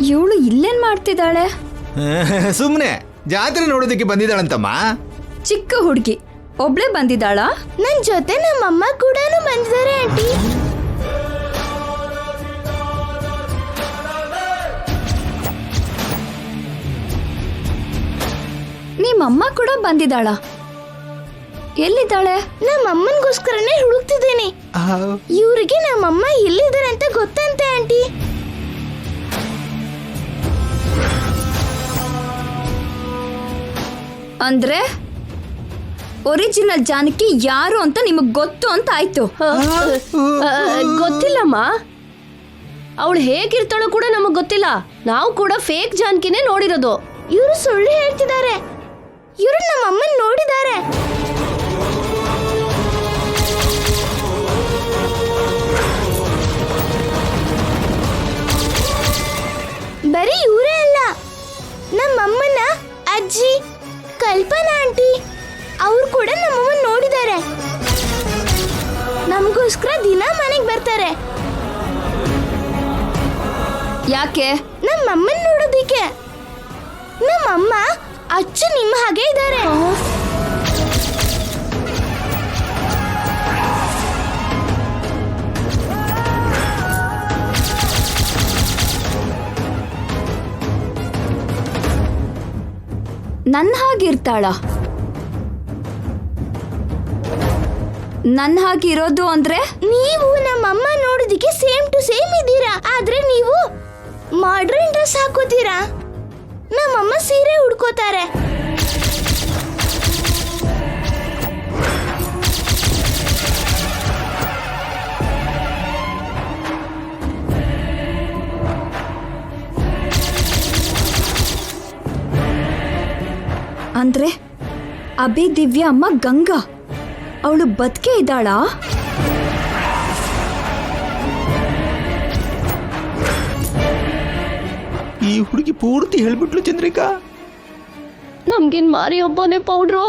ಇವಳು ಇಲ್ಲೇನ್ ಮಾಡ್ತಿದ್ದಾಳೆ? ಸುಮ್ಮನೆ ಜಾತ್ರೆ ನೋಡೋದಕ್ಕೆ ಬಂದಿದ್ದಾಳಂತಮ್ಮ. ಚಿಕ್ಕ ಹುಡುಗಿ ಒಬ್ಳೆ ಬಂದಿದ್ದಾಳಾ? ನನ್ ಜೊತೆ ನಮ್ಮಮ್ಮ ಕೂಡ ಬಂದಿದ್ದಾರೆ ಆಂಟಿ. ನಿಮ್ಮಮ್ಮ ಕೂಡ ಬಂದಿದ್ದಾಳಾ? ಎಲ್ಲಿದ್ದಾಳೆ? ನಮ್ಮಮ್ಮನ್ಗೋಸ್ಕರನೇ ಹುಡುಕ್ತಿದ್ದೀನಿ. ಇವ್ರಿಗೆ ನಮ್ಮಮ್ಮ ಎಲ್ಲಿದ್ದಾರೆ ಅಂತ ಗೊತ್ತಂತೆ ಆಂಟಿ. ಅಂದ್ರೆ ಒರಿಜಿನಲ್ ಜಾನಕಿ ಯಾರು ಅಂತ ನಿಮಗ್ ಗೊತ್ತು ಅಂತ ಆಯ್ತು. ಗೊತ್ತಿಲ್ಲಮ್ಮ. ಅವಳು ಹೇಗಿರ್ತಾಳೋ ಕೂಡ ನಮಗ್ ಗೊತ್ತಿಲ್ಲ. ನಾವು ಕೂಡ ಫೇಕ್ ಜಾನಕಿನೇ ನೋಡಿರೋದು. ಇವರು ಸುಳ್ಳು ಹೇಳ್ತಿದ್ದಾರೆ. ಇವರು ನಮ್ಮಮ್ಮನ್ ನೋಡಿದ್ದಾರೆ. ಬರೀ ಇವರೇ ಅಲ್ಲ, ನಮ್ಮಮ್ಮನ ಅಜ್ಜಿ ಕಲ್ಪನಾ ಆಂಟಿ ಅವ್ರು ಕೂಡ ನಮ್ಮಮ್ಮನ್ ನೋಡಿದ್ದಾರೆ. ನಮಗೋಸ್ಕರ ದಿನ ಮನೆಗೆ ಬರ್ತಾರೆ. ಯಾಕೆ? ನಮ್ಮಮ್ಮನ್ ನೋಡೋದಿಕ್ಕೆ. ನಮ್ಮಮ್ಮ ಅಚ್ಚು ನಿಮ್ಮ ಹಾಗೆ ಇದ್ದಾರೆ. ನನ್ನ ಹಾಗಿರ್ತಾಳ? ನನ್ನ ಹಾಗಿರೋದು ಅಂದ್ರೆ? ನೀವು ನಮ್ಮಮ್ಮ ನೋಡೋದಿಕ್ಕೆ ಸೇಮ್ ಟು ಸೇಮ್ ಇದ್ದೀರಾ. ಆದ್ರೆ ನೀವು ಮಾಡ್ರನ್ ಡ್ರೆಸ್ ಹಾಕೋತೀರಾ. ನಮ್ಮಮ್ಮ ಸೀರೆ ಉಡ್ಕೋತಾರೆ. ಅಂದ್ರೆ ಅಭಿ ದಿವ್ಯ ಅಮ್ಮ ಗಂಗಾ ಅವಳು ಬದುಕೆ ಇದ್ದಾಳಾ? ಈ ಹುಡುಗಿ ಪೂರ್ತಿ ಹೇಳ್ಬಿಟ್ಲು ಚಂದ್ರಿಕಾ. ನಮ್ಗಿನ್ ಮಾರಿ ಒಬ್ಬನೇ ಪೌಡ್ರು.